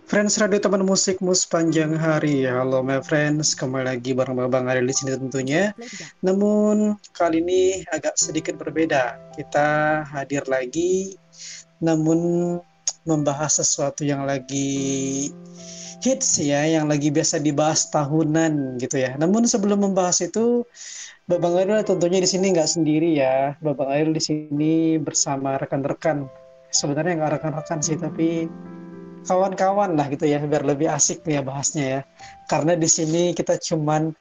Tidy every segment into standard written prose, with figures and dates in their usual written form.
Friends Radio teman musikmu sepanjang hari. Halo my friends, kembali lagi bareng Bang Ariel di sini tentunya. Namun kali ini agak sedikit berbeda. Kita hadir lagi, namun membahas sesuatu yang lagi hits ya, yang lagi biasa dibahas tahunan gitu ya. Namun sebelum membahas itu, Babang Ariel tentunya di sini nggak sendiri ya. Babang Ariel di sini bersama rekan-rekan. Sebenarnya nggak rekan-rekan sih, tapi kawan-kawan lah gitu ya, biar lebih asik ya bahasnya ya. Karena di sini kita cuman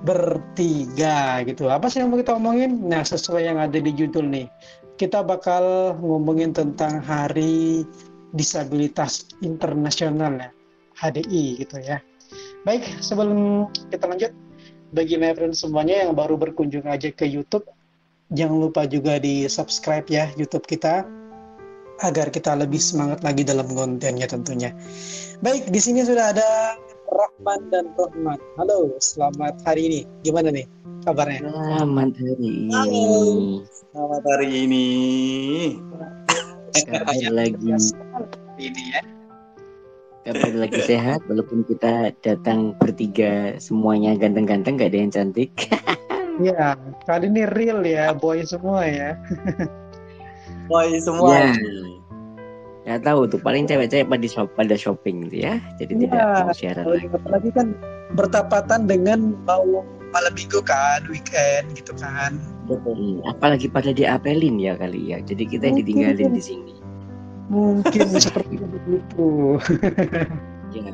bertiga gitu. Apa sih yang mau kita omongin? Nah, sesuai yang ada di judul nih. Kita bakal ngomongin tentang Hari Disabilitas Internasional ya, HDI gitu ya. Baik, sebelum kita lanjut, bagi my friends semuanya yang baru berkunjung aja ke YouTube, jangan lupa juga di subscribe ya YouTube kita, agar kita lebih semangat lagi dalam kontennya tentunya. Baik, di sini sudah ada Rahman dan Rohman. Halo, selamat hari ini. Gimana nih kabarnya? Selamat hari ini. Halo, selamat hari ini. Kabar lagi Ini ya. kabar lagi sehat walaupun kita datang bertiga semuanya ganteng-ganteng, gak ada yang cantik. Ya, kali ini real ya, boy semua ya. Boy semua. Ya, nggak tahu tuh, paling cewek-cewek pada shopping gitu ya. Jadi tidak mau siaran lagi. Apalagi kan bertepatan dengan mau malam minggu kan, weekend gitu kan. Apalagi pada diapelin ya kali ya. Jadi kita yang ditinggalin di sini. Mungkin seperti itu. Ya,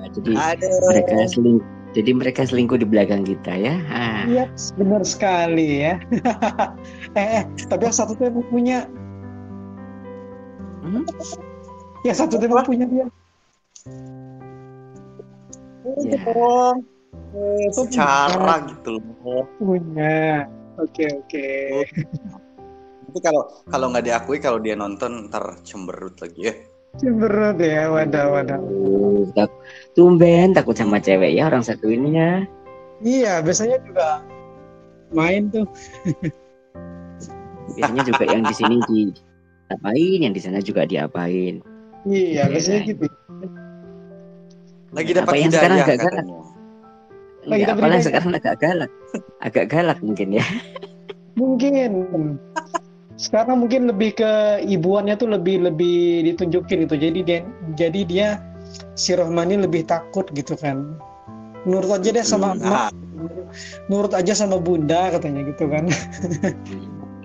jadi mereka selingkuh di belakang kita ya. Iya, benar sekali ya. Tapi yang satu tuh emang punya. Ya satu tuh emang punya dia. Secara gitu loh. Punya. Oke. Tapi kalau nggak diakui, kalau dia nonton ntar cemberut lagi ya. Cemberut ya, wadah. Tumben takut sama cewek ya orang satu ini ya. Iya, biasanya juga main tuh. Biasanya juga yang di sini diapain, yang di sana juga diapain. Iya, biasanya gitu. Lagi dapat yang sekarang hidayah agak galak. katanya. Apalagi sekarang agak galak mungkin ya. Mungkin. Sekarang mungkin lebih ke ibuannya tuh lebih ditunjukin gitu. Jadi dia si Rohmani lebih takut gitu kan. Nurut aja deh sama emak. Nurut aja sama bunda katanya gitu kan.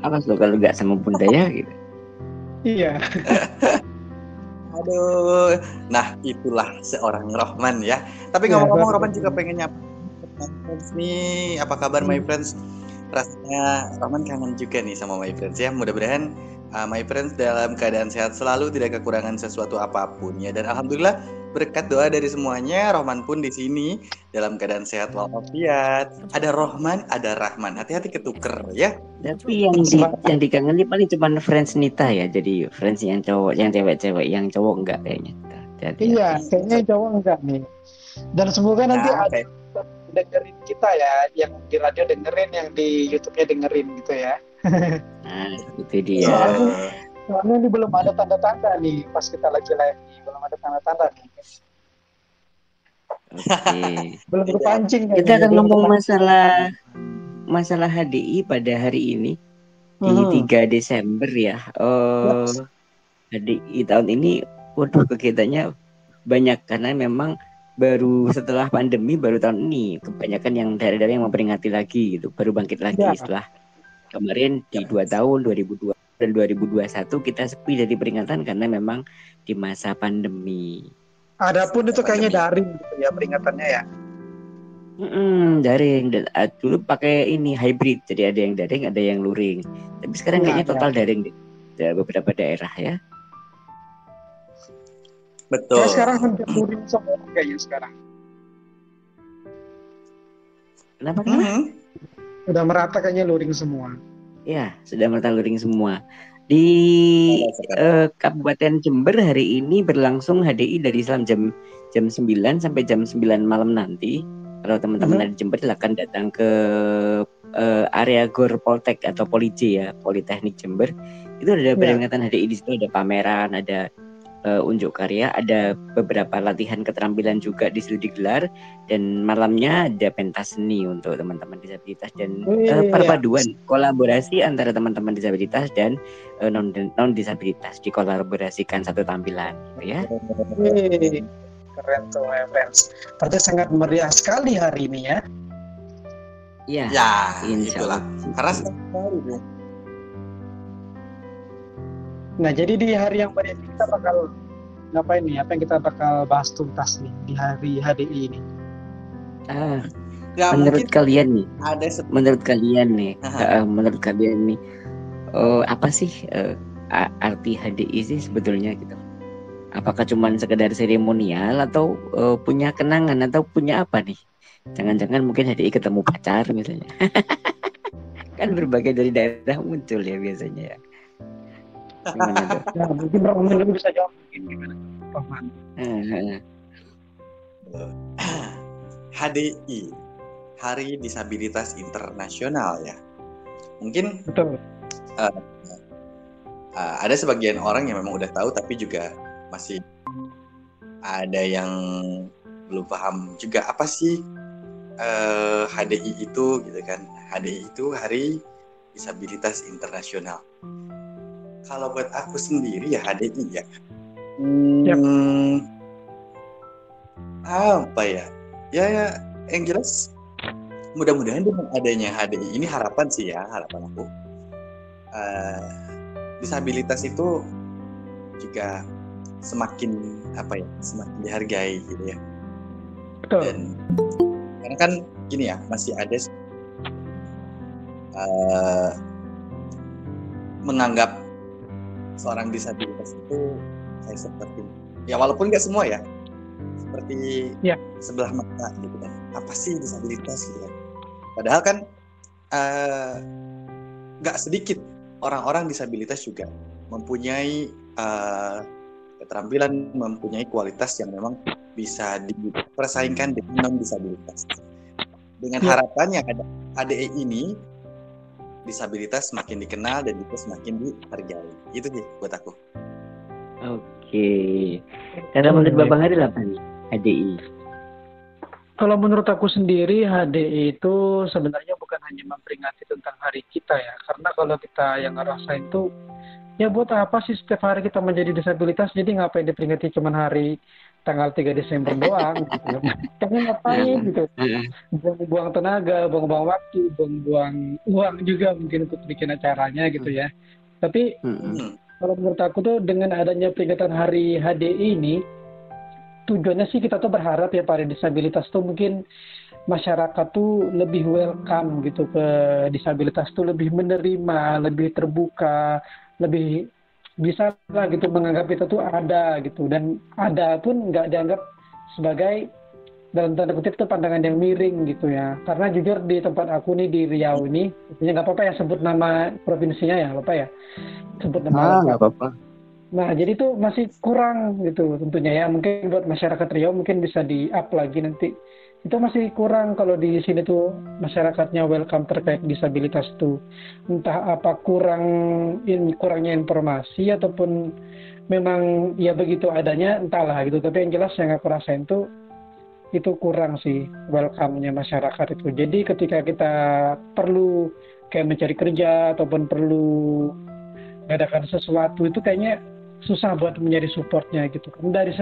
Awas lo kalau nggak sama bunda ya gitu. Iya. Aduh. Nah, itulah seorang Rohman ya. Tapi ngomong-ngomong, Rohman juga pengen nyapa my friends nih. Apa kabar my friends? Rasanya Rohman kangen juga nih sama my friends ya. Mudah-mudahan my friends dalam keadaan sehat selalu, tidak kekurangan sesuatu apapun ya. Dan alhamdulillah berkat doa dari semuanya, Rohman pun di sini dalam keadaan sehat walafiat. Ada Rohman, ada Rahman. Hati-hati ketuker ya. Tapi yang dikangenin paling cuma friends Nita ya. Jadi friends yang cowok, yang cewek-cewek, yang cowok enggak kayaknya. Iya, kayaknya cowok enggak nih. Dan semoga nanti ada dengerin kita ya, yang di radio dengerin, yang di YouTube-nya dengerin gitu ya. Nah, itu dia. Soalnya ini belum ada tanda-tanda nih, pas kita lagi live nih, belum ada tanda-tanda nih. Oke. Belum terpancing. Kita akan ngomong masalah HDI pada hari ini di 3 Desember ya. HDI tahun ini, waduh kegiatannya banyak karena memang baru setelah pandemi, baru tahun ini kebanyakan yang daerah-daerah yang memperingati lagi gitu, baru bangkit lagi setelah kemarin di 2 tahun 2020 dan 2021 kita sepi dari peringatan karena memang di masa pandemi. Adapun itu kayaknya daring gitu ya peringatannya ya. Daring, dan dulu pakai ini hybrid, jadi ada yang daring, ada yang luring. Tapi sekarang kayaknya total daring di beberapa daerah ya. Betul. Kayak sekarang hampir luring semua kayaknya sekarang. Kenapa? Sudah merata kayaknya luring semua. Ya, sudah merata luring semua. Di Kabupaten Jember hari ini berlangsung HDI dari jam 9 sampai jam 9 malam nanti. Kalau teman-teman dari Jember silakan datang ke area Gor Poltek atau Polij ya, Politeknik Jember. Itu ada peringatan HDI, di situ ada pameran, ada unjuk karya, ada beberapa latihan keterampilan juga di situ digelar, dan malamnya ada pentas seni untuk teman-teman disabilitas dan perpaduan kolaborasi antara teman-teman disabilitas dan non disabilitas dikolaborasikan satu tampilan, gitu ya. Keren tuh, my friends. Berarti sangat meriah sekali hari ini ya. Iya. Ya, insya itulah. Allah. Karena baru dong. Nah, jadi di hari yang meriah ini kita bakal ngapain nih? Apa yang kita bakal bahas tuntas nih di hari HDI ini? Ya, menurut mungkin kalian nih, ada menurut kalian nih, apa sih arti HDI sih sebetulnya gitu? Apakah cuma sekedar seremonial atau punya kenangan atau punya apa nih? Jangan-jangan mungkin HDI ketemu pacar misalnya. Kan berbagai dari daerah muncul ya biasanya ya. Gimana tuh? Ya, mungkin Rohman bisa jawab mungkin gimana, Rohman. HDI, Hari Disabilitas Internasional ya. Mungkin Betul. Ada sebagian orang yang memang udah tahu, tapi juga masih ada yang belum paham juga apa sih HDI itu gitu kan. HDI itu Hari Disabilitas Internasional. Kalau buat aku sendiri ya HDI ya. Apa ya? Ya yang jelas mudah-mudahan dengan adanya HDI ini harapan sih ya, harapan aku. Disabilitas itu juga semakin dihargai gitu ya. Betul. Dan karena kan gini ya, masih ada menganggap seorang disabilitas itu kayak seperti ya, walaupun nggak semua ya, seperti sebelah mata gitu kan. Apa sih disabilitas gitu kan? Padahal kan nggak sedikit orang-orang disabilitas juga mempunyai keterampilan, mempunyai kualitas yang memang bisa dipersaingkan dengan non-disabilitas. Dengan harapannya HDI ini disabilitas semakin dikenal dan juga semakin dihargai. Itu sih buat aku. Oke. Karena menurut Babang Haril apa nih HDI? Kalau menurut aku sendiri HDI itu sebenarnya bukan hanya memperingati tentang hari kita ya. Karena kalau kita yang ngerasain itu ya buat apa sih setiap hari kita menjadi disabilitas, jadi ngapain diperingati cuma hari tanggal 3 Desember doang gitu. Pengen ngapain gitu. Buang tenaga, buang waktu, buang uang juga mungkin untuk bikin acaranya gitu ya. Tapi kalau menurut aku tuh dengan adanya peringatan hari HDI ini, tujuannya sih kita tuh berharap ya para disabilitas tuh mungkin masyarakat tuh lebih welcome gitu ke disabilitas tuh, lebih menerima, lebih terbuka, lebih bisa lah gitu menganggap kita tuh ada gitu, dan ada pun nggak dianggap sebagai dalam tanda kutip tuh pandangan yang miring gitu ya. Karena jujur di tempat aku nih di Riau ini, ya nggak apa-apa ya sebut nama provinsinya ya, lupa ya sebut nama. Nggak apa-apa. Nah jadi tuh masih kurang gitu tentunya ya, mungkin buat masyarakat Riau mungkin bisa di up lagi nanti. Itu masih kurang kalau di sini tuh masyarakatnya welcome terkait disabilitas tuh. Entah apa kurangnya informasi ataupun memang ya begitu adanya, entahlah gitu. Tapi yang jelas yang aku rasain tuh itu kurang sih welcome-nya masyarakat itu. Jadi ketika kita perlu kayak mencari kerja ataupun perlu mengadakan sesuatu itu kayaknya susah buat menjadi supportnya gitu.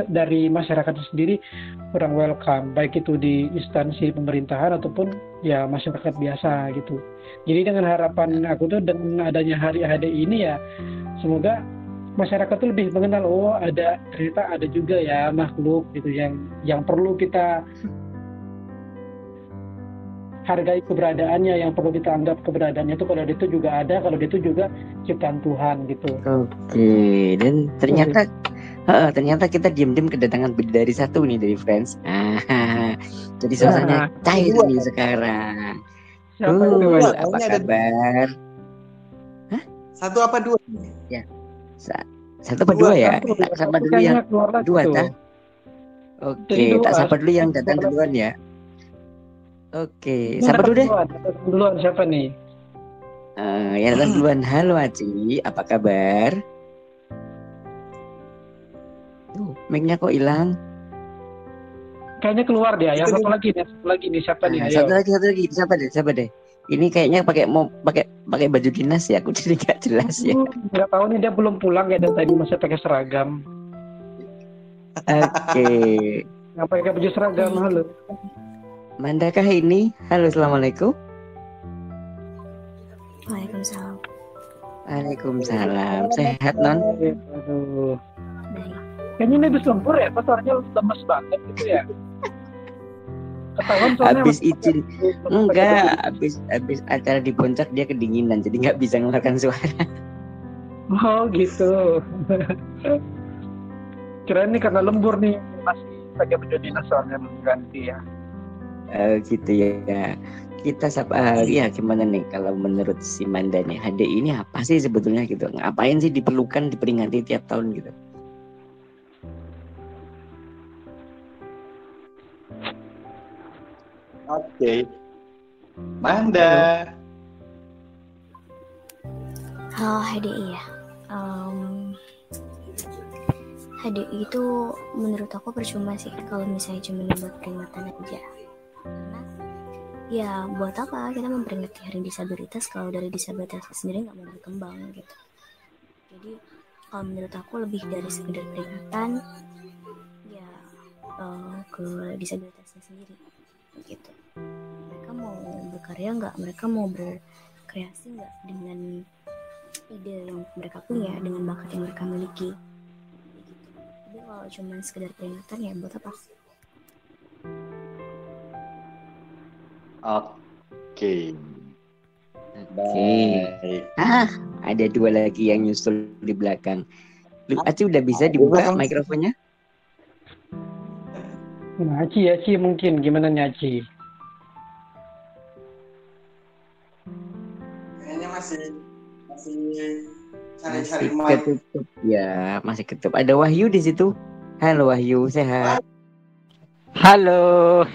Dari masyarakat sendiri kurang welcome, baik itu di instansi pemerintahan ataupun ya masyarakat biasa gitu. Jadi dengan harapan aku tuh dengan adanya hari HDI ini ya, semoga masyarakat tuh lebih mengenal ternyata ada juga ya makhluk gitu yang perlu kita hargai keberadaannya, yang perlu kita anggap keberadaannya itu kalau dia itu juga ada, kalau dia itu juga ciptaan Tuhan gitu. Oke, dan ternyata kita diam-diam kedatangan bidadari satu nih dari Friends. Jadi suasananya cair nih sekarang. Siapa itu? Apa kabar? Satu apa dua? Ya, satu apa dua ya? Tak sapa dulu yang dua tak? Oke, tak sapa dulu yang datang duluan ya. Oke, siapa dulu deh? Duluan siapa nih? Yang datang duluan. Halo Aci, apa kabar? Mic-nya kok hilang? Kayaknya keluar dia. Yang Itu satu lagi nih. Siapa nih? Satu Ayo. lagi. Siapa deh? Ini kayaknya pakai baju dinas ya. Aku jadi nggak jelas ya. Nggak tahu nih, dia belum pulang ya, dan tadi masih pakai seragam. Oke. Nggak pakai baju seragam. Halo. Mandakah ini? Halo, assalamualaikum. Waalaikumsalam. Waalaikumsalam. Sehat non? Aduh. Baik. Kayaknya ini habis lembur ya, pas suaranya lemes banget gitu ya. Ketahuan soalnya Habis izin. Enggak, habis acara di puncak dia kedinginan, jadi nggak bisa mengeluarkan suara. Oh gitu. Kirain nih karena lembur nih, masih pakai baju dinas soalnya ganti ya. Gitu ya. Kita ya gimana nih kalau menurut si Manda nih, HDI ini apa sih sebetulnya gitu? Ngapain sih diperlukan diperingati tiap tahun gitu? Oke. Manda. Hal HDI ya. HDI itu menurut aku percuma sih kalau misalnya cuma buat peringatan aja. Karena ya buat apa kita memperingati hari disabilitas kalau dari disabilitas sendiri nggak mau berkembang gitu. Jadi kalau menurut aku lebih dari sekedar peringatan ya ke disabilitasnya sendiri gitu. Mereka mau berkarya nggak, mereka mau berkreasi nggak dengan ide yang mereka punya, dengan bakat yang mereka miliki gitu. Jadi kalau cuma sekedar peringatan ya buat apa? Oke. Oke. Ada dua lagi yang nyusul di belakang. Aci udah bisa dibuka mikrofonnya? Nah, Aci mungkin gimana nih Aci? Kayaknya masih cari-cari Masih mic. ketutup ya, masih ketutup. Ada Wahyu di situ. Halo Wahyu, sehat? Halo.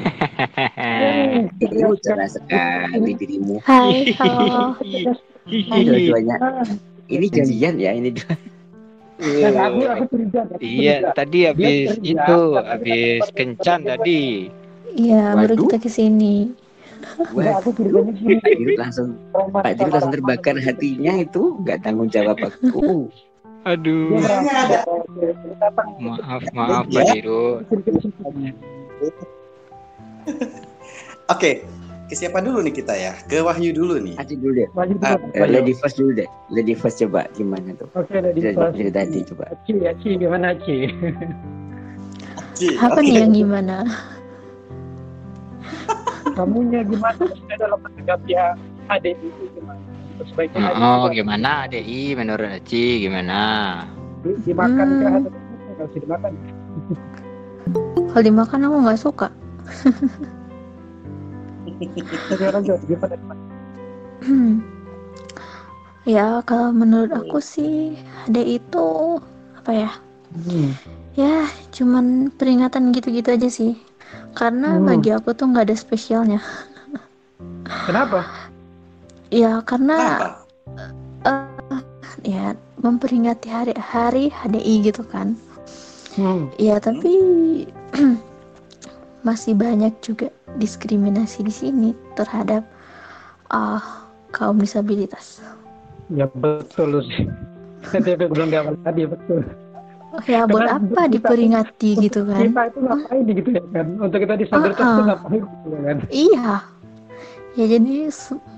Cerah sekali dirimu. Hai, halo. Dua-duanya. Ini janjian ya, ini dua. Aku curiga. Iya, tadi habis kencan tadi. Iya, baru Waduh. kita kesini. Wah, Aku curiganya gini. Pak Dirut langsung terbakar hatinya itu, nggak tanggung jawab aku. Aduh. Maaf Pak Dirut. Oke, ke siapa dulu nih kita ya? Ke Wahyu dulu nih. Aci dulu deh. Wahyu. Lady first dulu deh. Lady first coba gimana tuh? Oke, Lady first. Dari tadi coba. Aci, gimana Aci? Apa nih yang gimana? Kamunya gimana maksudnya dalam menanggapi HDI itu gimana? Sebaiknya Gimana ADI menurut Aci gimana? dimakan ke HDI nggak usah dimakan. Kalau dimakan aku nggak suka. Gimana? Ya kalau menurut aku sih HDI itu apa ya? Ya cuman peringatan gitu-gitu aja sih. Karena bagi aku tuh nggak ada spesialnya. Kenapa? Ya karena ya memperingati hari HDI gitu kan. Ya tapi masih banyak juga diskriminasi di sini terhadap kaum disabilitas. Ya betul sih. Tadi aku bilang di awal tadi betul. Ya buat apa diperingati gitu kan? Kita itu ngapain gitu ya kan? Untuk kita disabilitas itu ngapain gitu ya kan? Iya. Ya jadi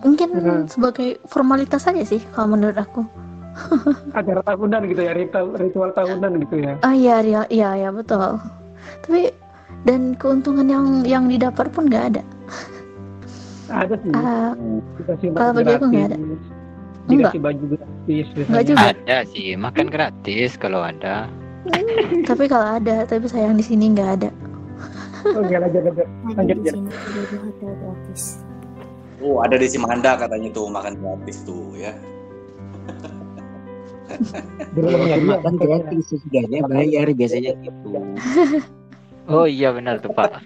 mungkin sebagai formalitas aja sih kalau menurut aku. Acara tahunan gitu ya, ritual tahunan gitu ya. Iya betul. Tapi dan keuntungan yang didapat pun nggak ada. Ada sih. Dikasih kalau bagi aku nggak ada. Dikasih baju gratis. Nggak juga. Ada sih, makan gratis kalau ada. Tapi kalau ada, tapi sayang di sini nggak ada. Oke, lanjut. Di sini ada di hotel gratis. Oh, ada di Simanda katanya tuh makan gratis tuh ya. Makan gratis sesudahnya bayar biasanya gitu. Oh iya benar tuh Pak.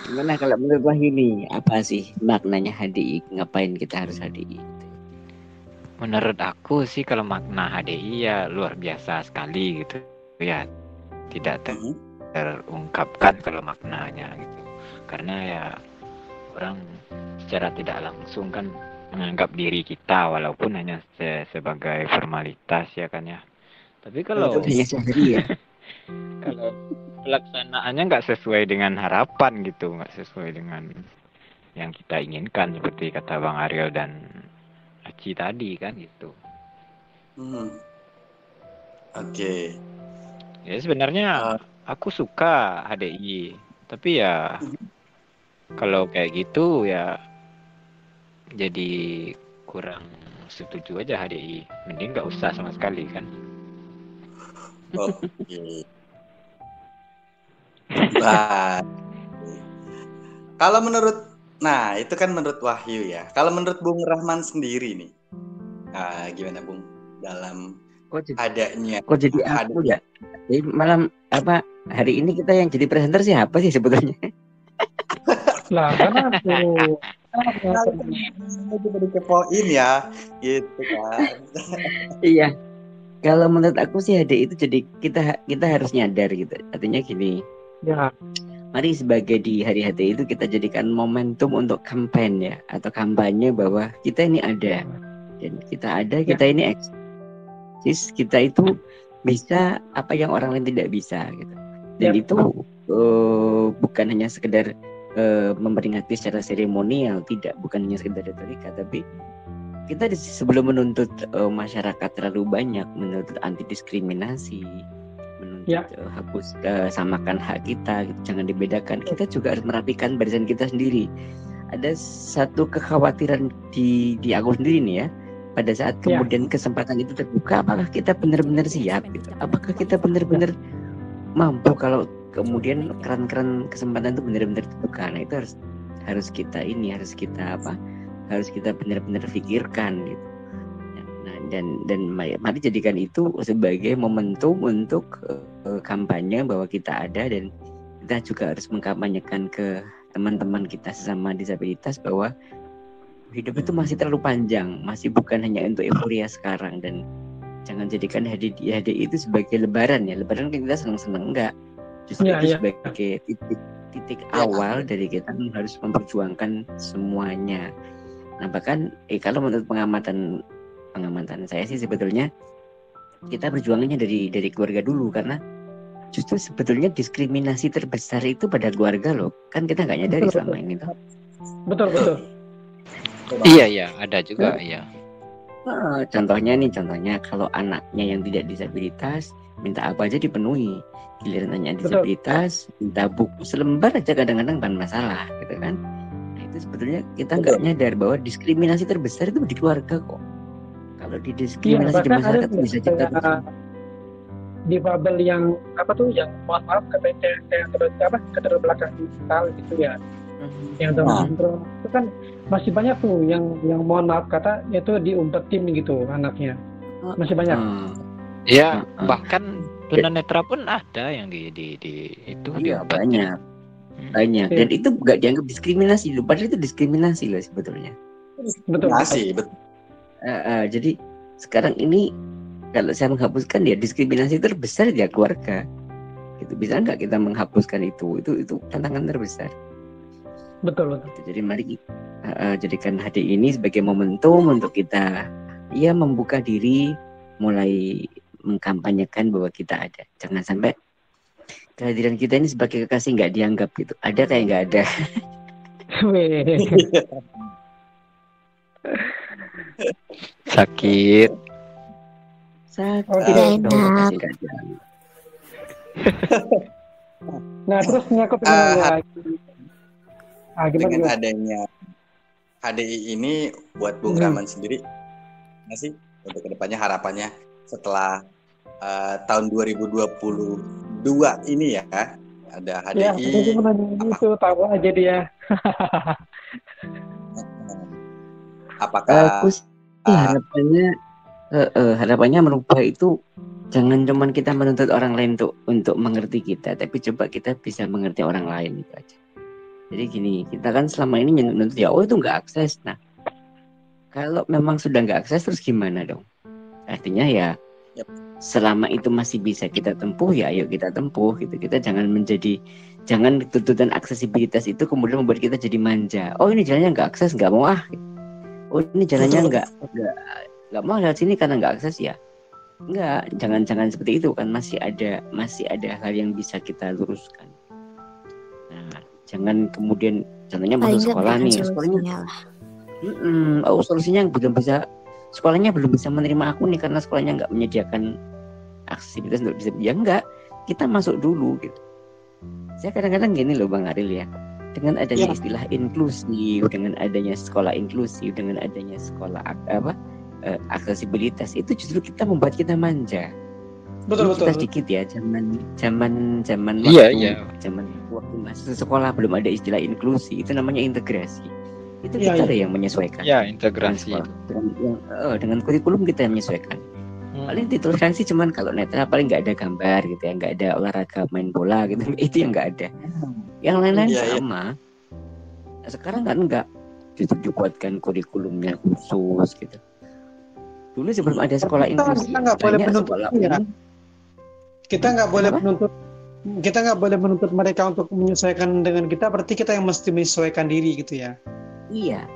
Gimana kalau menurut Wahyu nih, apa sih maknanya HDI? Ngapain kita harus HDI? menurut aku sih kalau makna HDI ya luar biasa sekali gitu ya, tidak terungkapkan kalau maknanya gitu, karena ya orang secara tidak langsung kan menganggap diri kita walaupun hanya sebagai formalitas ya kan ya. Tapi kalau hanya sehari ya. kalau pelaksanaannya nggak sesuai dengan harapan gitu, nggak sesuai dengan yang kita inginkan seperti kata Bang Ariel dan Aci tadi kan gitu. Oke. Ya sebenarnya aku suka HDI, tapi ya kalau kayak gitu ya jadi kurang setuju aja HDI. Mending nggak usah sama sekali kan. Oke. Nah, kalau itu kan menurut Wahyu ya. Kalau menurut Bung Rahman sendiri nih, gimana Bung dalam adanya? Kok jadi aku ya? Jadi malam hari ini kita yang jadi presenter siapa sih sebetulnya? Lah kan aku Coba dikepoin ya, gitu kan. Iya. Kalau menurut aku sih HDI itu jadi kita harus nyadar gitu. Artinya gini. Ya. Mari sebagai di hari HDI itu kita jadikan momentum untuk kampanye atau kampanye bahwa kita ini ada dan kita ini eksis, kita itu bisa apa yang orang lain tidak bisa gitu. Dan itu bukan hanya sekedar memperingati secara seremonial, bukan hanya sekedar retorika, tapi kita sebelum menuntut masyarakat terlalu banyak, menuntut anti diskriminasi, menuntut hapus samakan hak kita, gitu, jangan dibedakan. Kita juga harus merapikan barisan kita sendiri. Ada satu kekhawatiran di aku sendiri nih ya. Pada saat kemudian kesempatan itu terbuka, apakah kita benar-benar siap? Gitu? Apakah kita benar-benar mampu kalau kemudian keran-keran kesempatan itu benar-benar terbuka? Nah itu harus kita benar-benar pikirkan gitu. Nah, dan mari jadikan itu sebagai momentum untuk kampanye bahwa kita ada, dan kita juga harus mengkampanyekan ke teman-teman kita sesama disabilitas bahwa hidup itu masih terlalu panjang, masih bukan hanya untuk euforia sekarang, dan jangan jadikan HDI itu sebagai lebaran ya. Lebaran kan kita senang-senang, enggak. Justru itu sebagai titik awal dari kita harus memperjuangkan semuanya. Nah bahkan kalau menurut pengamatan saya sih sebetulnya kita berjuangnya dari keluarga dulu, karena justru sebetulnya diskriminasi terbesar itu pada keluarga loh. Kan kita nggak nyadari selama ini tuh. Betul. Iya ada juga ya. Contohnya kalau anaknya yang tidak disabilitas minta apa aja dipenuhi, giliran yang disabilitas minta buku selembar aja kadang-kadang bukan masalah gitu kan. Nah itu sebetulnya kita nggak nyadar bahwa diskriminasi terbesar itu di keluarga kok. Kalau didiskriminasi di masyarakat bisa kita difabel yang yang mohon maaf keterbelakangan mental gitu ya. Yang sindrom itu kan masih banyak tuh yang mohon maaf kata itu diumpetin gitu anaknya, masih banyak. Ya bahkan tunanetra pun ada yang di itu banyak. Dan itu nggak dianggap diskriminasi loh, padahal itu diskriminasi loh sebetulnya. Betul. Jadi sekarang ini kalau saya menghapuskan ya diskriminasi terbesar ya keluarga. Itu bisa nggak kita menghapuskan itu tantangan terbesar. Betul. Jadi mari jadikan HDI ini sebagai momentum untuk kita membuka diri, mulai mengkampanyekan bahwa kita ada. Jangan sampai kehadiran kita ini sebagai kekasih nggak dianggap gitu. Ada kayak nggak ada. Sakit. Nah terus nyakut dengan adanya HDI ini buat Bung Rahman sendiri masih untuk kedepannya harapannya setelah tahun 2022 ini ya ada HDI. Itu tahu aja dia. Apakah harapannya merubah itu jangan cuma kita menuntut orang lain untuk mengerti kita, tapi coba kita bisa mengerti orang lain itu aja. Jadi gini, kita kan selama ini menuntut itu nggak akses. Nah, Kalau memang sudah nggak akses terus gimana dong? Artinya ya selama itu masih bisa kita tempuh ya ayo kita tempuh gitu. Kita jangan tuntutan aksesibilitas itu kemudian membuat kita jadi manja. Oh ini jalannya nggak akses nggak mau ah. Oh ini jalannya nggak mau lewat sini karena nggak akses ya. Nggak, jangan seperti itu kan, masih ada hal yang bisa kita luruskan. Nah, jangan kemudian contohnya masuk sekolah nih, sekolahnya solusinya belum bisa, sekolahnya belum bisa menerima aku nih karena sekolahnya nggak menyediakan aksesibilitas untuk bisa, ya enggak, kita masuk dulu gitu. Saya kadang-kadang gini loh Bang Aril ya, dengan adanya istilah inklusif, dengan adanya sekolah inklusif, dengan adanya sekolah aksesibilitas, itu justru kita membuat kita manja. Betul. Kita sedikit ya, zaman waktu masih sekolah belum ada istilah inklusi, itu namanya integrasi. Itu kita ada yang menyesuaikan. Ya, integrasi. Dengan kurikulum kita yang menyesuaikan. Paling ditoleransi cuman kalau netral paling nggak ada gambar gitu ya, nggak ada olahraga main bola gitu, itu yang nggak ada. Yang lain-lain sama. Sekarang kan nggak, justru dibuatkan kurikulumnya khusus gitu. Dulu sebelum ada sekolah inklusi, kita nggak boleh menuntut kita nggak boleh menuntut mereka untuk menyesuaikan dengan kita, berarti kita yang mesti menyesuaikan diri gitu ya. Iya,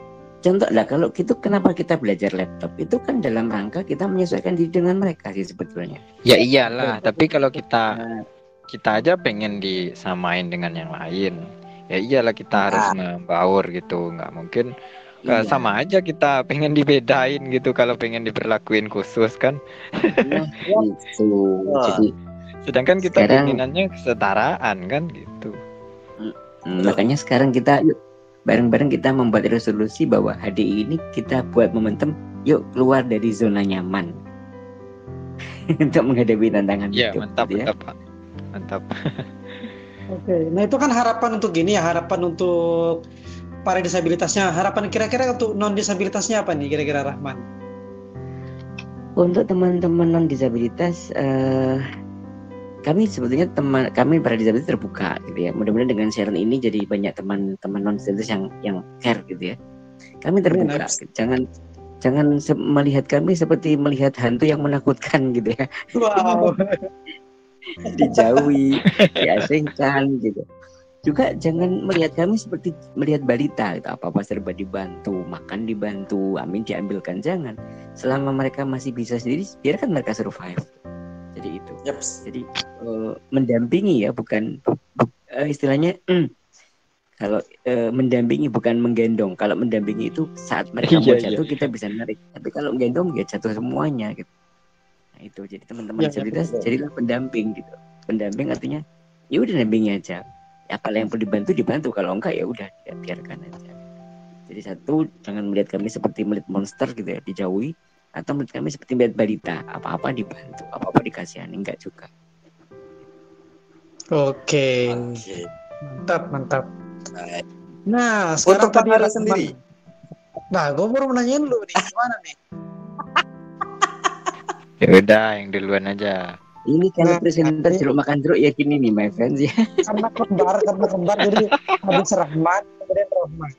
contoh lah kalau gitu kenapa kita belajar laptop itu kan dalam rangka kita menyesuaikan diri dengan mereka sih sebetulnya. Ya iyalah, tapi kalau kita aja pengen disamain dengan yang lain, ya iyalah kita harus membaur gitu, nggak mungkin. Sama aja kita pengen dibedain gitu kalau pengen diberlakuin khusus kan. Jadi sedangkan kita keinginannya kesetaraan kan gitu. Makanya sekarang kita yuk bareng-bareng kita membuat resolusi bahwa HDI ini kita buat momentum, yuk keluar dari zona nyaman untuk menghadapi tantangan hidup. Mantap. Oke, nah itu kan harapan untuk harapan untuk para disabilitasnya. Harapan kira-kira untuk non disabilitasnya apa nih kira-kira Rahman? Untuk teman-teman non disabilitas, kami sebetulnya kami para disabilitas terbuka gitu ya. Mudah-mudahan dengan siaran ini jadi banyak teman-teman non disabilitas yang care gitu ya. Kami terbuka. Jangan melihat kami seperti melihat hantu yang menakutkan gitu ya. Wow. Dijauhi, diasingkan gitu. Juga jangan melihat kami seperti melihat balita gitu. Apa-apa serba dibantu, makan dibantu, amin diambilkan, jangan. Selama mereka masih bisa sendiri, biarkan mereka survive. Jadi itu. Jadi mendampingi ya, bukan istilahnya kalau mendampingi bukan menggendong. Kalau mendampingi itu saat mereka mau jatuh kita bisa narik. Tapi kalau menggendong ya jatuh semuanya gitu. Nah itu, jadi teman-teman disabilitas jadilah pendamping gitu. Pendamping artinya ya udah dampingi aja. Apa yang perlu dibantu, kalau enggak ya udah biarkan aja. Jadi satu, jangan melihat kami seperti melihat monster gitu ya, dijauhi, atau melihat kami seperti melihat balita, apa-apa dibantu, apa-apa dikasihani, enggak juga. Oke. Mantap. Nah, sekarang untuk Bang Aril sendiri. Nah, gue baru nanyain lu nih, gimana nih? Ya udah, yang duluan aja. Ini kalau presenter jeruk makan jeruk ya gini nih my friends ya. Karena kembar jadi habis Rahman kemudian Rahman.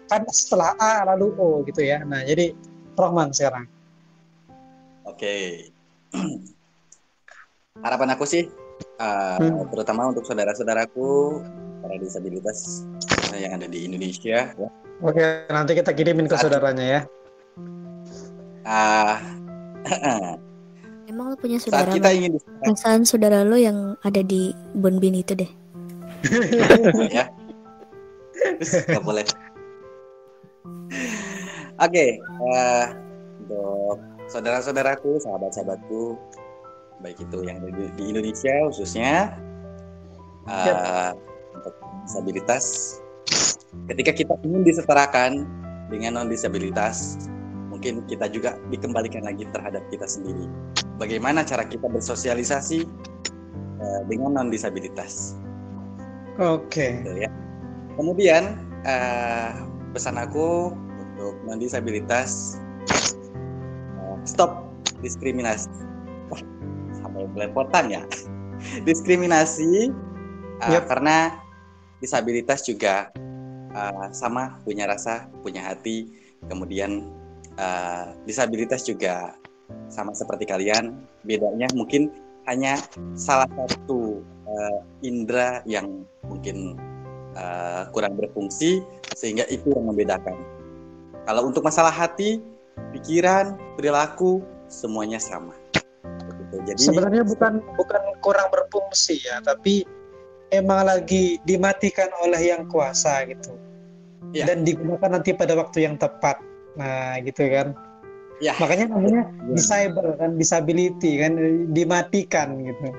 Kan setelah A lalu O gitu ya. Nah jadi Rahman sekarang. Oke. Harapan aku sih terutama untuk saudara-saudaraku para disabilitas yang ada di Indonesia ya. Oke, nanti kita kirimin ke saudaranya ya. Emang lo punya saudara? Saat kita ingin perasaan saudara lo yang ada di Bonbin itu deh. Ya. Gak boleh. Oke, untuk saudara-saudaraku, sahabat-sahabatku, baik itu yang di Indonesia khususnya, untuk disabilitas, ketika kita ingin disetarakan dengan non-disabilitas, mungkin kita juga dikembalikan lagi terhadap kita sendiri. Bagaimana cara kita bersosialisasi dengan non-disabilitas. Oke. Gitu ya. Kemudian pesan aku untuk non-disabilitas, stop diskriminasi. Wah, sampai belepotan ya. Diskriminasi karena disabilitas juga sama punya rasa, punya hati, kemudian disabilitas juga sama seperti kalian. Bedanya mungkin hanya salah satu indera yang mungkin kurang berfungsi, sehingga itu yang membedakan. Kalau untuk masalah hati, pikiran, perilaku, semuanya sama. Jadi sebenarnya bukan kurang berfungsi ya, tapi emang lagi dimatikan oleh yang kuasa gitu. Ya. Dan digunakan nanti pada waktu yang tepat. Nah, gitu kan. Ya. Makanya namanya disable kan, disability kan, dimatikan gitu.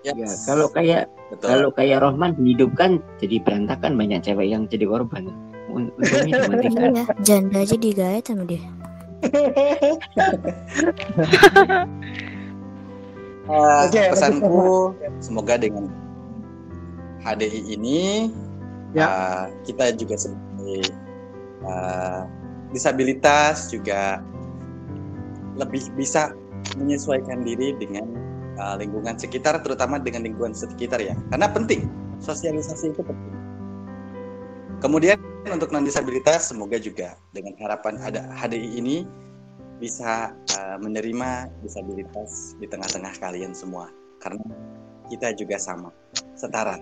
Ya, kalau kayak Rohman dihidupkan jadi berantakan, banyak cewek yang jadi korban. Untungnya dimatikan. Ya, janda aja digait sama dia. Pesanku semoga dengan HDI ini kita juga sebagai disabilitas juga lebih bisa menyesuaikan diri dengan lingkungan sekitar, terutama dengan lingkungan sekitar ya, karena penting, sosialisasi itu penting. Kemudian untuk non disabilitas semoga juga dengan harapan ada HDI ini bisa menerima disabilitas di tengah-tengah kalian semua, karena kita juga sama, setara.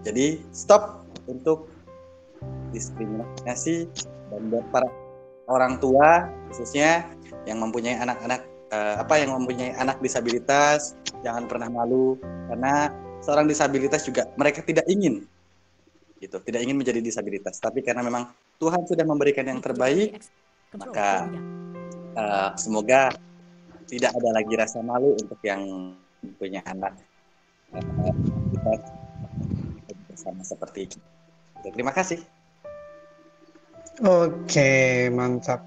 Jadi stop untuk diskriminasi, dan buat para orang tua khususnya yang mempunyai anak-anak yang mempunyai anak disabilitas, jangan pernah malu, karena seorang disabilitas juga mereka tidak ingin menjadi disabilitas, tapi karena memang Tuhan sudah memberikan yang terbaik, maka semoga tidak ada lagi rasa malu untuk yang punya anak kita bersama seperti itu. Terima kasih. Oke, mantap.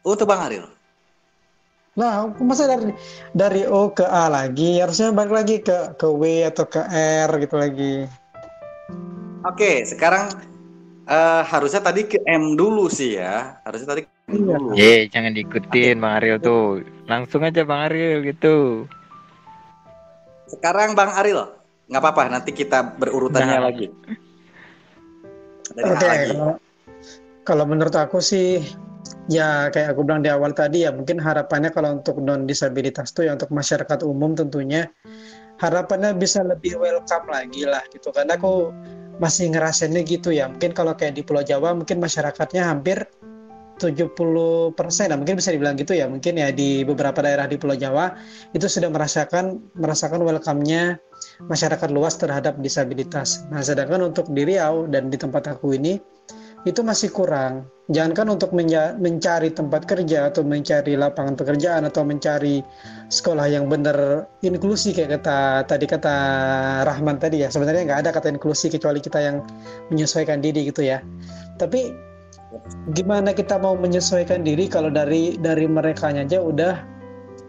Untuk Bang Ariel. Nah, masa dari O ke A lagi, harusnya balik lagi ke W atau ke R gitu lagi. Oke, sekarang harusnya tadi ke M dulu sih ya. Harusnya tadi ke M dulu. Jangan diikutin Bang Ariel tuh. Langsung aja Bang Ariel gitu. Sekarang Bang Ariel, nggak apa-apa, nanti kita berurutannya lagi. Kalau menurut aku sih, ya kayak aku bilang di awal tadi ya, mungkin harapannya kalau untuk non disabilitas tuh ya untuk masyarakat umum tentunya harapannya bisa lebih welcome lagi lah gitu, karena aku masih ngerasainnya gitu ya. Mungkin kalau kayak di Pulau Jawa mungkin masyarakatnya hampir 70%, nah mungkin bisa dibilang gitu ya, mungkin ya di beberapa daerah di Pulau Jawa itu sudah merasakan welcome-nya masyarakat luas terhadap disabilitas. Nah, sedangkan untuk di Riau dan di tempat aku ini itu masih kurang. Jangankan untuk mencari tempat kerja atau mencari lapangan pekerjaan atau mencari sekolah yang benar inklusi kayak kata Rahman tadi ya. Sebenarnya nggak ada kata inklusi kecuali kita yang menyesuaikan diri gitu ya. Tapi gimana kita mau menyesuaikan diri kalau dari merekanya aja udah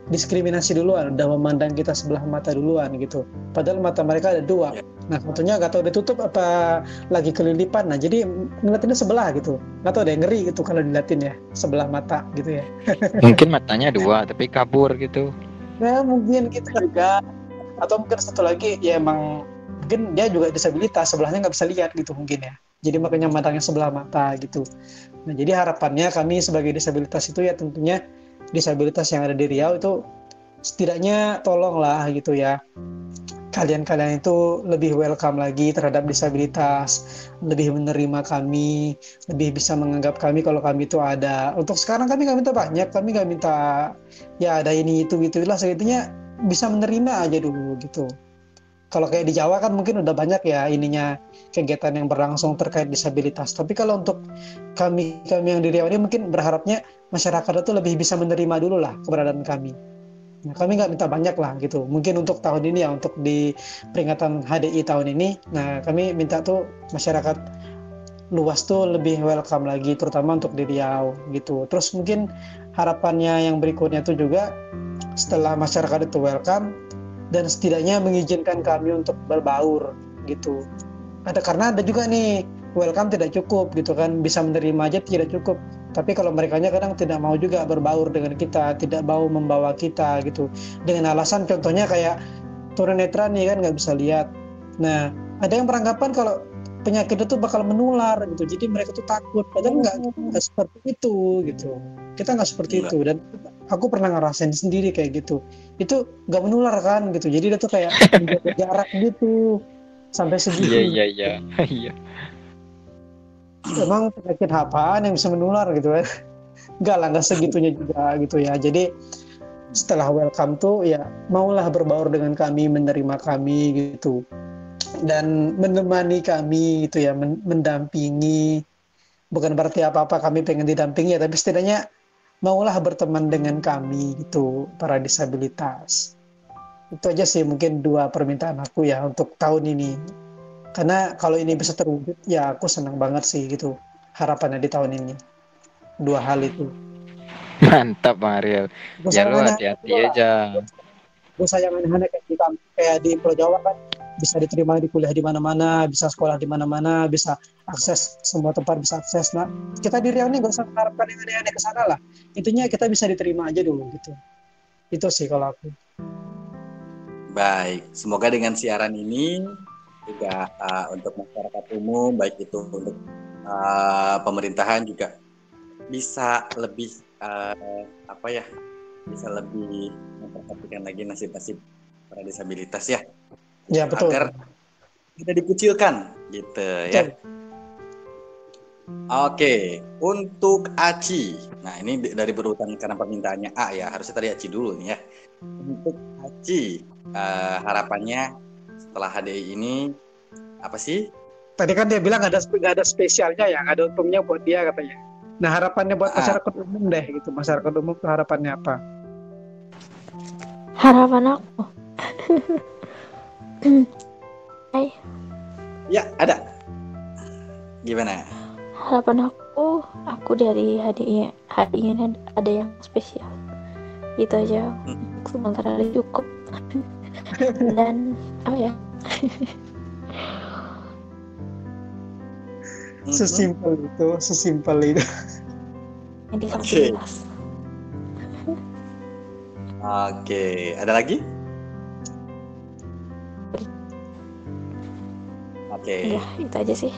diskriminasi duluan, udah memandang kita sebelah mata duluan gitu. Padahal mata mereka ada dua. Nah, satunya nggak tahu ditutup apa lagi kelilipan. Nah, jadi ngeliatinnya sebelah gitu. Nggak tahu deh, ngeri gitu kalau diliatin ya, sebelah mata gitu ya. Mungkin matanya dua, tapi kabur gitu. Nah, mungkin gitu juga. Atau mungkin satu lagi, ya emang mungkin dia juga disabilitas, sebelahnya nggak bisa lihat gitu mungkin ya. Jadi makanya matanya sebelah mata gitu. Nah, jadi harapannya kami sebagai disabilitas itu ya tentunya disabilitas yang ada di Riau itu setidaknya tolonglah gitu ya, kalian itu lebih welcome lagi terhadap disabilitas, lebih menerima kami, lebih bisa menganggap kami kalau kami itu ada. Untuk sekarang kami nggak minta banyak, kami nggak minta ya ada ini itu gitulah, segitunya bisa menerima aja dulu gitu. Kalau kayak di Jawa kan mungkin udah banyak ya ininya kegiatan yang berlangsung terkait disabilitas. Tapi kalau untuk kami yang di Riau ini mungkin berharapnya masyarakat itu lebih bisa menerima dulu lah keberadaan kami. Nah, kami nggak minta banyak lah gitu. Mungkin untuk tahun ini ya, untuk di peringatan HDI tahun ini, nah kami minta tuh masyarakat luas tuh lebih welcome lagi, terutama untuk di Riau gitu. Terus mungkin harapannya yang berikutnya tuh juga setelah masyarakat itu welcome, dan setidaknya mengizinkan kami untuk berbaur gitu. Karena ada juga nih welcome tidak cukup gitu kan, bisa menerima aja tidak cukup. Tapi kalau merekanya kadang tidak mau juga berbaur dengan kita, tidak mau membawa kita gitu. Dengan alasan contohnya kayak tunanetra nih kan nggak bisa lihat. Nah, ada yang beranggapan kalau penyakit itu bakal menular gitu. Jadi mereka tuh takut. Padahal nggak seperti itu gitu. Kita nggak seperti itu. Dan aku pernah ngerasain sendiri kayak gitu. Itu nggak menular kan gitu. Jadi dia tuh kayak menjaga jarak gitu sampai segitu. Iya. Emang penyakit apaan yang bisa menular gitu ya? Nggak segitunya juga gitu ya. Jadi setelah welcome tuh ya maulah berbaur dengan kami, menerima kami gitu, dan menemani kami gitu ya, mendampingi. Bukan berarti apa-apa kami pengen didampingi ya, tapi setidaknya maulah berteman dengan kami gitu, para disabilitas. Itu aja sih mungkin 2 permintaan aku ya untuk tahun ini. Karena kalau ini bisa terwujud ya aku senang banget sih gitu harapannya di tahun ini. 2 hal itu. Mantap Bang Ariel. Ya lu hati-hati aja. Gue sayang aneh-aneh kayak di Pulau Jawa kan, bisa diterima di kuliah di mana-mana, bisa sekolah di mana-mana, bisa akses semua tempat, bisa akses. Nah, kita di Riau ini gak usah mengharapkan yang aneh-aneh ke sana lah. Intinya kita bisa diterima aja dulu gitu. Itu sih kalau aku. Baik, semoga dengan siaran ini juga untuk masyarakat umum, baik itu untuk pemerintahan juga bisa lebih bisa lebih memperhatikan lagi nasib-nasib para disabilitas ya. Ya betul. Agar tidak dikucilkan gitu ya. Oke, untuk Aci. Nah, ini dari berurutan karena permintaannya A ya. Harusnya tadi Aci dulu nih ya. Untuk Aci, harapannya setelah HDI ini apa sih? Tadi kan dia bilang nggak ada spesialnya ya, nggak ada untungnya buat dia katanya. Nah, harapannya buat masyarakat umum deh gitu. Masyarakat umum tuh harapannya apa? Harapan aku. Ya, ada. Gimana? Harapan aku dari HDI ini ada yang spesial. Itu aja. Sementara cukup. Dan apa ya? Sesimpel itu. Yang disabilitas. Oke, ada lagi? Oke. Ya, itu aja sih.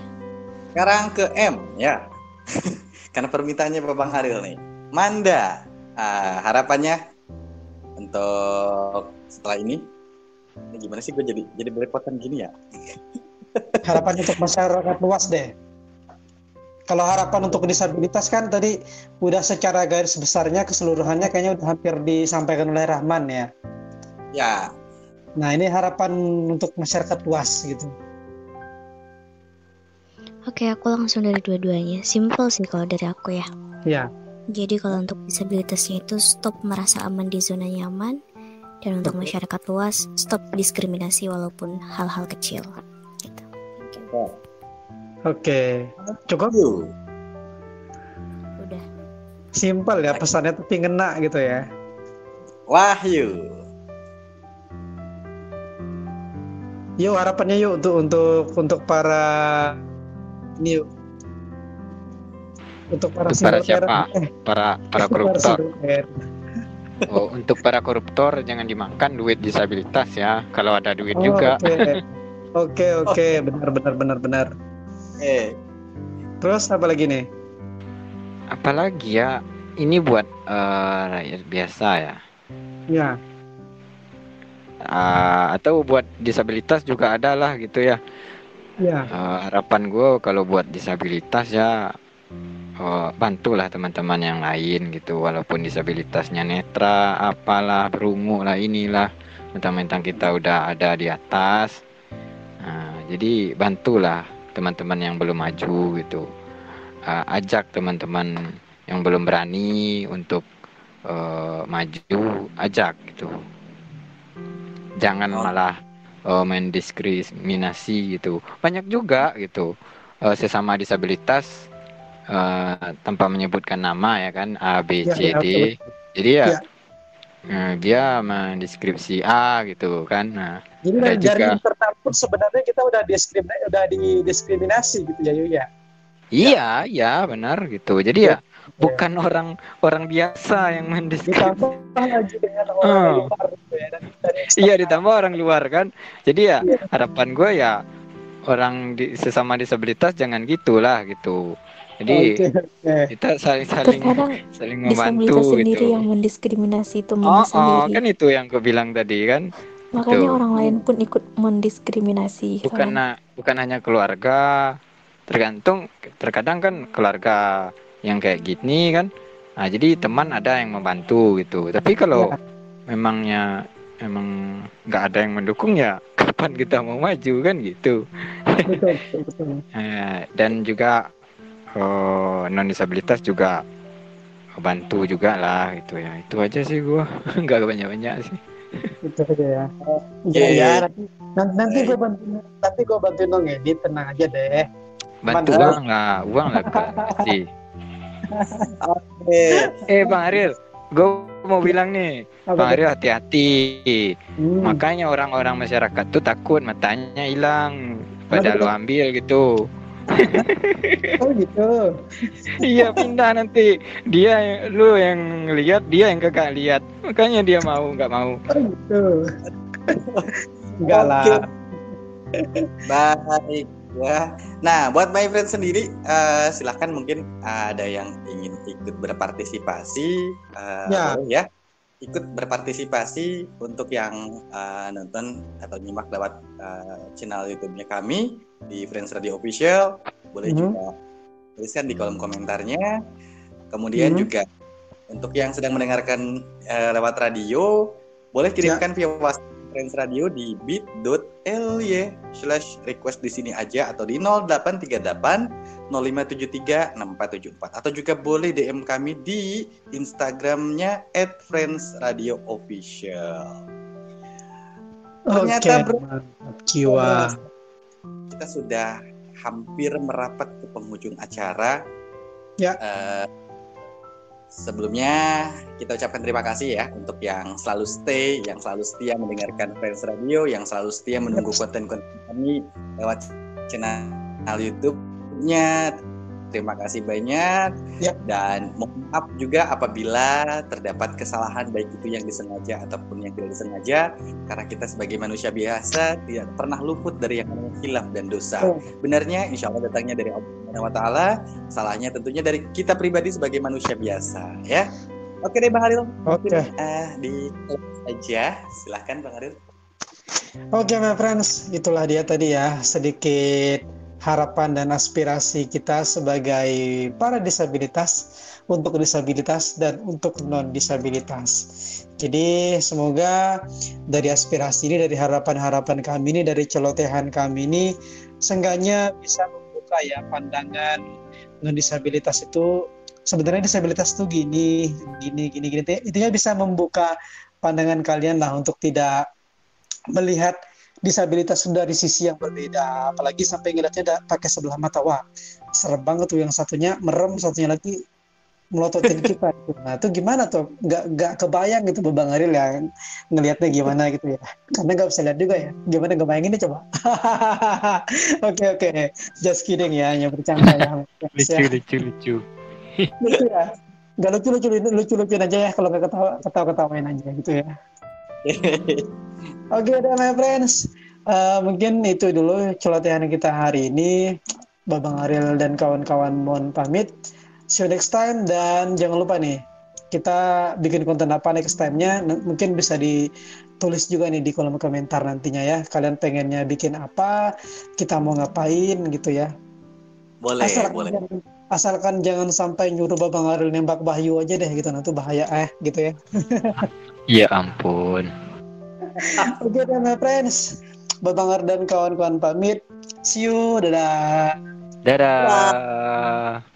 Sekarang ke M ya. Karena permintaannya Bang Ariel nih. Manda, harapannya untuk setelah ini gimana sih, gue jadi belepotan gini ya? Harapan untuk masyarakat luas deh. Kalau harapan untuk disabilitas kan tadi udah secara garis besarnya keseluruhannya kayaknya udah hampir disampaikan oleh Rahman ya. Ya. Nah, ini harapan untuk masyarakat luas gitu. Oke, aku langsung dari dua-duanya. Simple sih kalau dari aku ya. Ya. Jadi kalau untuk disabilitasnya itu stop merasa aman di zona nyaman, dan untuk masyarakat luas stop diskriminasi walaupun hal-hal kecil. Gitu. Oke. Cukup? Udah. Simple ya pesannya, tapi ngena gitu ya. Wahyu. Yuk harapannya yuk untuk para ini yuk. Untuk para siapa? Para koruptor. Oh, untuk para koruptor jangan dimakan duit disabilitas ya. Kalau ada duit juga. Oke, benar. Terus apa lagi nih? Apalagi ya, ini buat rakyat biasa ya. Ya. Atau buat disabilitas juga ada lah gitu ya. Ya. Harapan gue kalau buat disabilitas ya bantulah teman-teman yang lain gitu, walaupun disabilitasnya netra, apalah, berungu lah, inilah, mentang-mentang kita udah ada di atas. Jadi bantulah teman-teman yang belum maju gitu, ajak teman-teman yang belum berani untuk maju, ajak gitu, jangan malah main diskriminasi gitu. Banyak juga gitu sesama disabilitas tanpa menyebutkan nama ya kan, A, B, C, D. Jadi ya dia mendeskripsi A gitu kan. Nah, jadi dari internal pun sebenarnya kita udah didiskriminasi gitu ya, Yuya. Iya, benar gitu. Jadi ya bukan orang biasa yang mendiskriminasi. Ditambah lagi dengan orang luar gitu ya. Iya, ditambah orang luar kan. Jadi ya harapan gue ya orang sesama disabilitas jangan gitulah gitu. Jadi kita saling Terkadang membantu disabilitas sendiri gitu. yang mendiskriminasi temannya sendiri. Kan itu yang gue bilang tadi kan. Makanya Tuh. orang lain pun ikut mendiskriminasi. Bukan hanya keluarga, terkadang kan keluarga yang kayak gini kan. Nah, jadi teman ada yang membantu gitu. Tapi kalau emang nggak ada yang mendukung ya kapan kita mau maju kan gitu. Betul. Dan juga non disabilitas juga bantu juga lah gitu ya. Itu aja sih gue nggak banyak sih. Itu aja ya. Ya nanti gue bantuin dong edit, tenang aja deh. Bantu uang lah kasih. Bang Aril, gue mau bilang nih, Bang Aril hati-hati. Makanya orang-orang masyarakat tuh takut matanya hilang pada lo ambil gitu. Oh gitu. Iya, pindah nanti. Lu yang lihat, dia yang kagak lihat. Makanya dia nggak mau. Oh gitu. Enggak lah. Baik ya. Nah, buat my friend sendiri, silahkan mungkin ada yang ingin ikut berpartisipasi, boleh ya. Ikut berpartisipasi untuk yang nonton atau nyimak lewat channel YouTube-nya kami di Friends Radio Official. Boleh juga tuliskan di kolom komentarnya. Kemudian juga untuk yang sedang mendengarkan lewat radio, boleh kirimkan via WhatsApp Friends Radio di bit.ly/request di sini aja atau di 0838 0573 6474 atau juga boleh DM kami di Instagramnya @friendsradioofficial. Ternyata kita sudah hampir merapat ke penghujung acara. Ya. Sebelumnya kita ucapkan terima kasih ya untuk yang selalu stay, yang selalu setia mendengarkan Friends Radio, yang selalu setia menunggu konten-konten kami lewat channel YouTube-nya. Terima kasih banyak. Dan mohon maaf juga apabila terdapat kesalahan baik itu yang disengaja ataupun yang tidak disengaja, karena kita sebagai manusia biasa tidak pernah luput dari yang namanya khilaf dan dosa. Benarnya insya Allah datangnya dari Allah Subhanahu wa Ta'ala, salahnya tentunya dari kita pribadi sebagai manusia biasa ya. Oke deh Bang Aril. Di aja silahkan Bang Aril. Oke my friends, itulah dia tadi ya sedikit harapan dan aspirasi kita sebagai para disabilitas, untuk disabilitas dan untuk non-disabilitas. Jadi semoga dari aspirasi ini, dari harapan-harapan kami ini, dari celotehan kami ini, seenggaknya bisa membuka ya pandangan non-disabilitas itu, sebenarnya disabilitas itu gini. Intinya bisa membuka pandangan kalian lah untuk tidak melihat disabilitas dari sisi yang berbeda, apalagi sampai ngeliatnya pakai sebelah mata. Wah, serem banget tuh, yang satunya merem, satunya lagi melototin kita. Nah, itu gimana tuh? Nggak kebayang gitu Bang Aril ya, ngelihatnya gimana gitu ya. Karena nggak bisa lihat juga ya. Gimana ngebayanginnya coba? Oke. Just kidding ya, hanya bercanda ya. Lucu. Lucu ya. Nggak lucu-lucuin aja ya, kalau nggak ketawa-ketawain aja gitu ya. Oke deh my friends, mungkin itu dulu celotehan kita hari ini. Babang Aril dan kawan-kawan mohon pamit. See you next time, dan jangan lupa nih, kita bikin konten apa next time-nya, mungkin bisa ditulis juga nih di kolom komentar nantinya ya. Kalian pengennya bikin apa, kita mau ngapain gitu ya. Boleh. Asalkan jangan sampai nyuruh Babang Aril nembak Bahyu aja deh gitu, nanti bahaya gitu ya. Ya ampun. Oke deh my friends, Babang Aril dan kawan-kawan pamit. See you, dadah. Dadah.